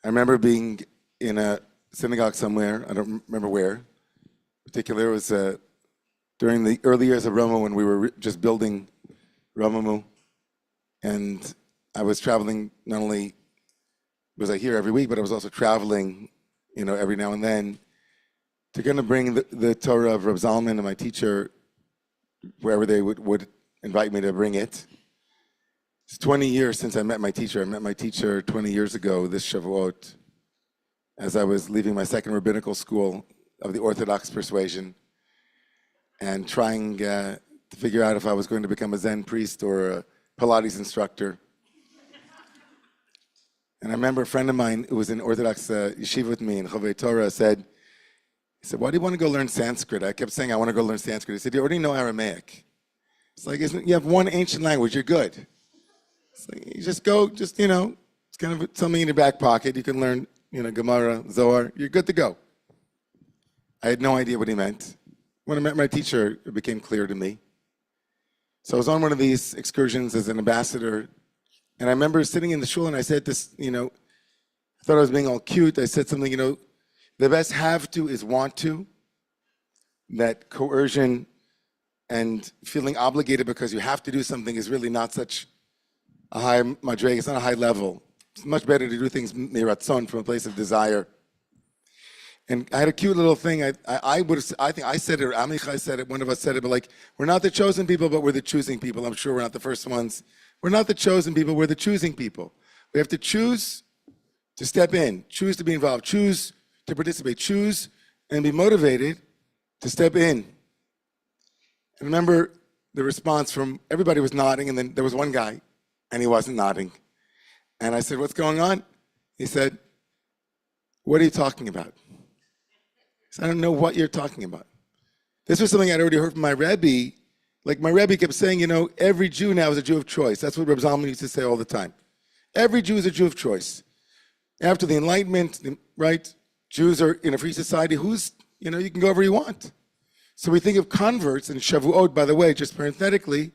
I remember being in a synagogue somewhere, I don't remember where. In particular, it was during the early years of Roma when we were just building Romamu. And I was traveling, not only was I here every week, but I was also traveling, every now and then to kind of bring the Torah of Reb Zalman and my teacher wherever they would invite me to bring it. It's 20 years since I met my teacher. I met my teacher 20 years ago, this Shavuot, as I was leaving my second rabbinical school of the Orthodox persuasion and trying to figure out if I was going to become a Zen priest or a Pilates instructor. And I remember a friend of mine who was in Orthodox yeshiva with me in Chovei Torah said, why do you want to go learn Sanskrit? I kept saying, I want to go learn Sanskrit. He said, you already know Aramaic. It's like, you have one ancient language, you're good. It's like, you just go, it's kind of something in your back pocket. You can learn, Gemara, Zohar, you're good to go. I had no idea what he meant. When I met my teacher, it became clear to me. So I was on one of these excursions as an ambassador, and I remember sitting in the shul and I said this, I thought I was being all cute. I said something, the best have to is want to. That coercion and feeling obligated because you have to do something is really not such a high madrega. It's not a high level. It's much better to do things miratzon, from a place of desire. And I had a cute little thing. I think I said it, or Amichai said it, one of us said it, but we're not the chosen people, but we're the choosing people. I'm sure we're not the first ones. We're not the chosen people, we're the choosing people. We have to choose to step in, choose to be involved, choose to participate, choose and be motivated to step in. And remember the response from everybody was nodding, and then there was one guy, and he wasn't nodding. And I said, what's going on? He said, what are you talking about? I said, I don't know what you're talking about. This was something I'd already heard from my Rabbi. My Rabbi kept saying, every Jew now is a Jew of choice. That's what Reb Zalman used to say all the time. Every Jew is a Jew of choice. After the Enlightenment, right, Jews are in a free society. You can go wherever you want. So we think of converts, and Shavuot, by the way, just parenthetically,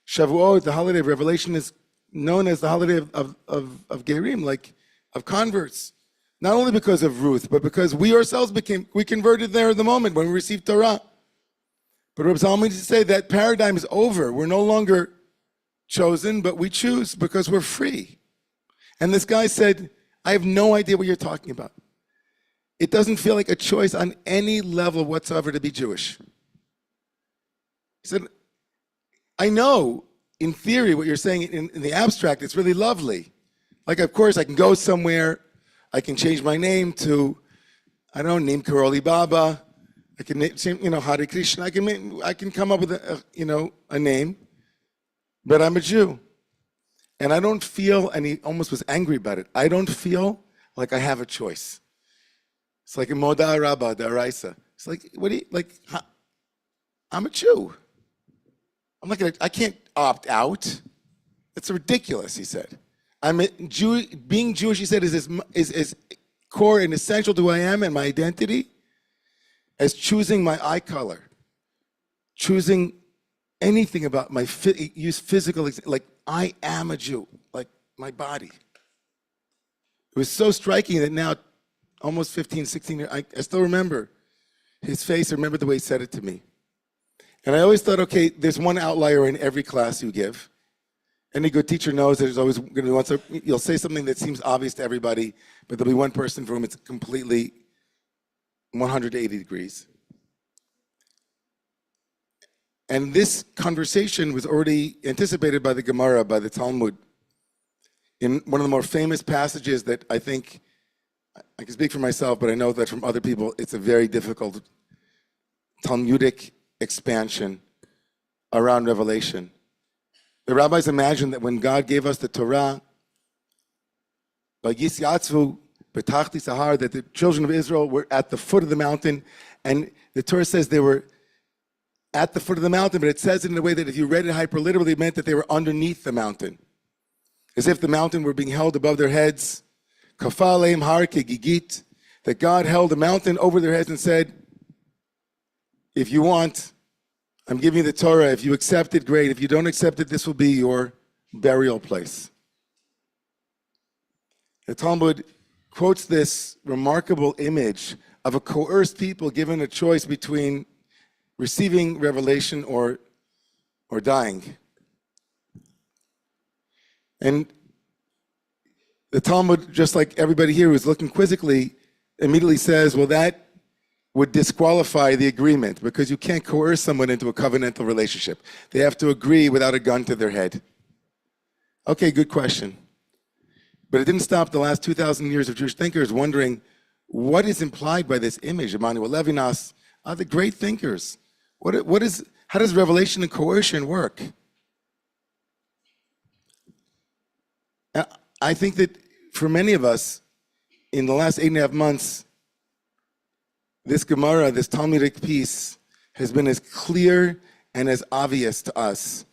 Shavuot, the holiday of Revelation, is known as the holiday of Gerim, of converts. Not only because of Ruth, but because we ourselves we converted there at the moment when we received Torah. But Reb Zalman used to say that paradigm is over. We're no longer chosen, but we choose because we're free. And this guy said, I have no idea what you're talking about. It doesn't feel like a choice on any level whatsoever to be Jewish. He said, I know, in theory, what you're saying in the abstract, it's really lovely. Of course, I can go somewhere, I can change my name to, Neem Karoli Baba, I can name, Hare Krishna, I can come up with a name, but I'm a Jew. And I don't feel, and he almost was angry about it, I don't feel like I have a choice. It's like a Moda Rabba, Daraisa. It's what do you, I'm a Jew. I can't opt out. It's ridiculous, he said. Being Jewish, he said, is core and essential to who I am and my identity as choosing my eye color, choosing anything about my physical, I am a Jew, my body. It was so striking that now, almost 15, 16 years, I still remember his face. I remember the way he said it to me. And I always thought, okay, there's one outlier in every class you give. Any good teacher knows that there's always going to be one. You'll say something that seems obvious to everybody, but there'll be one person for whom it's completely 180 degrees. And this conversation was already anticipated by the Gemara, by the Talmud, in one of the more famous passages that I think, I can speak for myself, but I know that from other people, it's a very difficult Talmudic expansion around Revelation. The rabbis imagined that when God gave us the Torah, by Yisyatzvu, Betachti Sahar, that the children of Israel were at the foot of the mountain, and the Torah says they were at the foot of the mountain, but it says it in a way that if you read it hyperliterally, it meant that they were underneath the mountain, as if the mountain were being held above their heads. Kafaleim har kegigit, that God held the mountain over their heads and said, if you want, I'm giving you the Torah. If you accept it, great. If you don't accept it, this will be your burial place. The Talmud quotes this remarkable image of a coerced people given a choice between receiving revelation or dying. And the Talmud, just like everybody here who's looking quizzically, immediately says, well, that would disqualify the agreement because you can't coerce someone into a covenantal relationship. They have to agree without a gun to their head. Okay, good question. But it didn't stop the last 2,000 years of Jewish thinkers wondering what is implied by this image. Emmanuel Levinas are the great thinkers. How does revelation and coercion work? I think that for many of us, in the last 8.5 months, this Gemara, this Talmudic piece, has been as clear and as obvious to us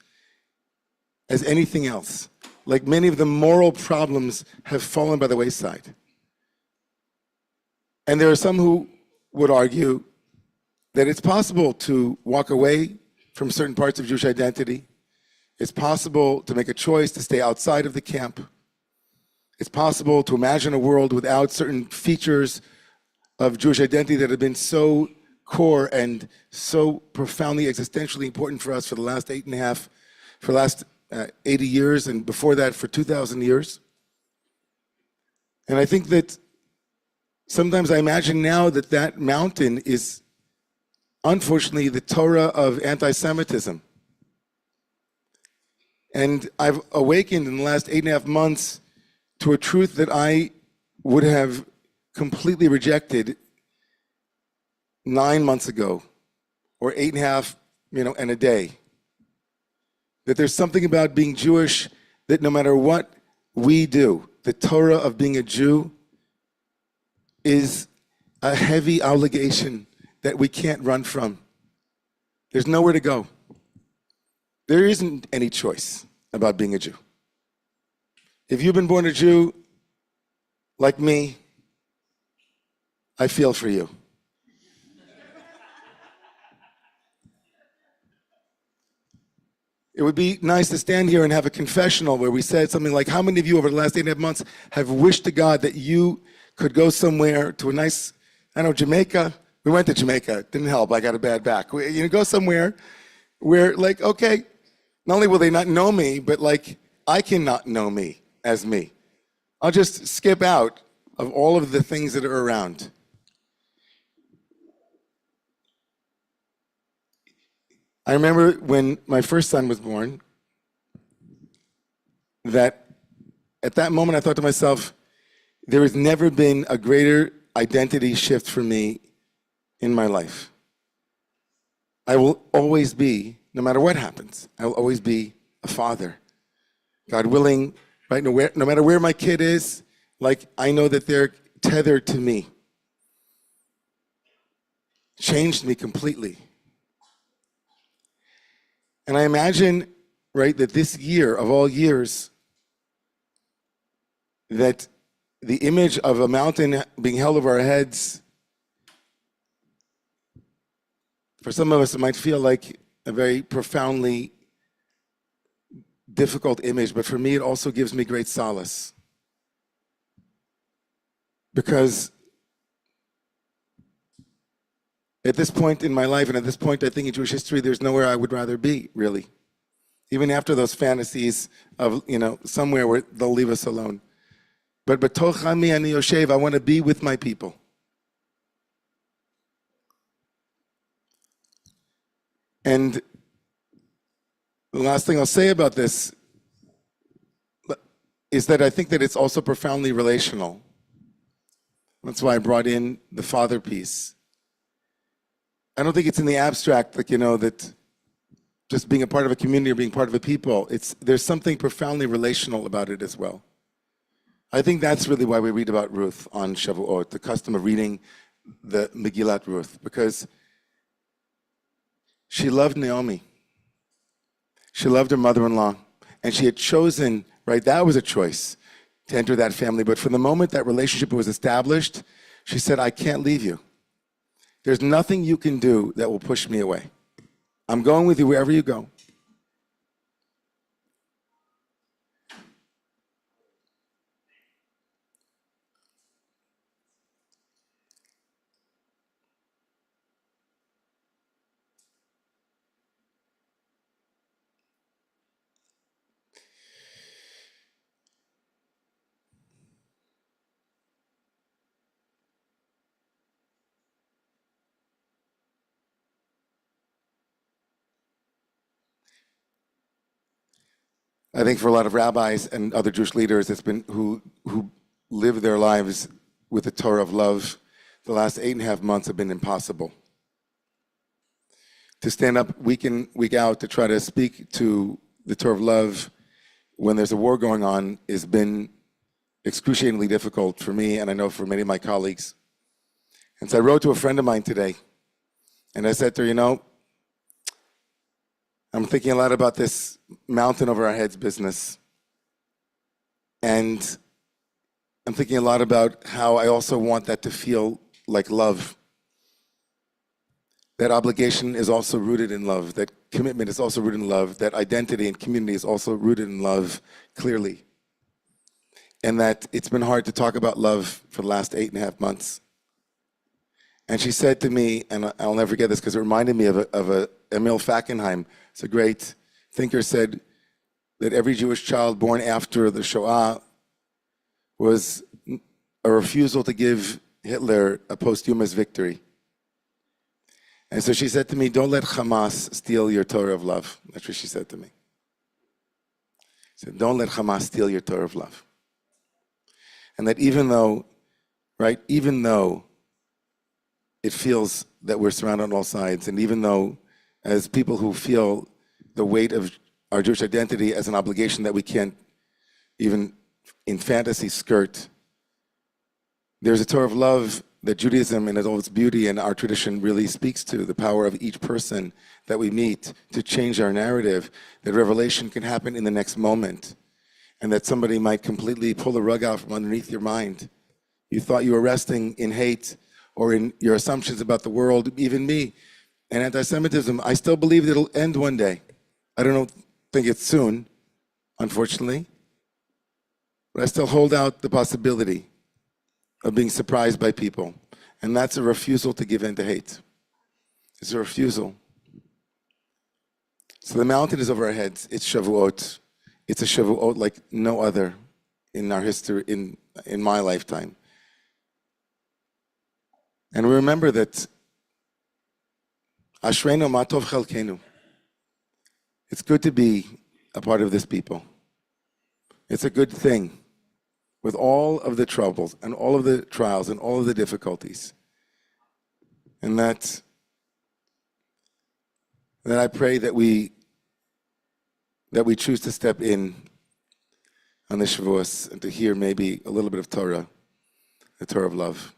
as anything else. Like many of the moral problems have fallen by the wayside. And there are some who would argue that it's possible to walk away from certain parts of Jewish identity. It's possible to make a choice to stay outside of the camp. It's possible to imagine a world without certain features of Jewish identity that have been so core and so profoundly existentially important for us for the last 80 years, and before that for 2,000 years. And I think that sometimes I imagine now that that mountain is unfortunately the Torah of anti-Semitism. And I've awakened in the last 8.5 months to a truth that I would have completely rejected 9 months ago, or 8.5, and a day. That there's something about being Jewish that no matter what we do, the Torah of being a Jew is a heavy obligation that we can't run from. There's nowhere to go. There isn't any choice about being a Jew. If you've been born a Jew, like me, I feel for you. It would be nice to stand here and have a confessional where we said something like, how many of you over the last 8.5 months have wished to God that you could go somewhere to a nice, Jamaica? We went to Jamaica. Didn't help. I got a bad back. Go somewhere where, okay, not only will they not know me, but I cannot know me as me. I'll just skip out of all of the things that are around. I remember when my first son was born, that at that moment I thought to myself, there has never been a greater identity shift for me in my life. I will always be, no matter what happens, I will always be a father. God willing, right? No matter where my kid is, I know that they're tethered to me. Changed me completely. And I imagine, right, that this year of all years, that the image of a mountain being held over our heads, for some of us it might feel like a very profoundly difficult image, but for me it also gives me great solace. Because at this point in my life, and at this point I think in Jewish history, there's nowhere I would rather be, really. Even after those fantasies of, somewhere where they'll leave us alone. But b'toch ami ani yoshev, I want to be with my people. And the last thing I'll say about this is that I think that it's also profoundly relational. That's why I brought in the father piece. I don't think it's in the abstract, that just being a part of a community or being part of a people. There's something profoundly relational about it as well. I think that's really why we read about Ruth on Shavuot, the custom of reading the Megillat Ruth, because she loved Naomi. She loved her mother-in-law, and she had chosen, right, that was a choice to enter that family. But from the moment that relationship was established, she said, I can't leave you. There's nothing you can do that will push me away. I'm going with you wherever you go. I think for a lot of rabbis and other Jewish leaders, it's been who live their lives with the Torah of love. The last 8.5 months have been impossible. To stand up week in, week out to try to speak to the Torah of love when there's a war going on has been excruciatingly difficult for me, and I know for many of my colleagues. And so I wrote to a friend of mine today, and I said to her, I'm thinking a lot about this mountain over our heads business. And I'm thinking a lot about how I also want that to feel like love. That obligation is also rooted in love. That commitment is also rooted in love. That identity and community is also rooted in love, clearly. And that it's been hard to talk about love for the last 8.5 months. And she said to me, and I'll never forget this because it reminded me of Emil Fackenheim. It's a great thinker, said that every Jewish child born after the Shoah was a refusal to give Hitler a posthumous victory. And so she said to me, don't let Hamas steal your Torah of love. That's what she said to me. She said, don't let Hamas steal your Torah of love. And that even though it feels that we're surrounded on all sides, and even though as people who feel the weight of our Jewish identity as an obligation that we can't even in fantasy skirt, there's a Torah of love that Judaism in all its beauty and our tradition really speaks to, the power of each person that we meet to change our narrative, that revelation can happen in the next moment, and that somebody might completely pull the rug out from underneath your mind. You thought you were resting in hate or in your assumptions about the world, even me, and anti-Semitism. I still believe that it'll end one day. I don't think it's soon, unfortunately, but I still hold out the possibility of being surprised by people. And that's a refusal to give in to hate. It's a refusal. So the mountain is over our heads. It's Shavuot. It's a Shavuot like no other in our history, in my lifetime. And we remember that Ashreinu ma tov chelkenu. It's good to be a part of this people. It's a good thing. With all of the troubles and all of the trials and all of the difficulties. And that I pray that we choose to step in on the Shavuos and to hear maybe a little bit of Torah, the Torah of love.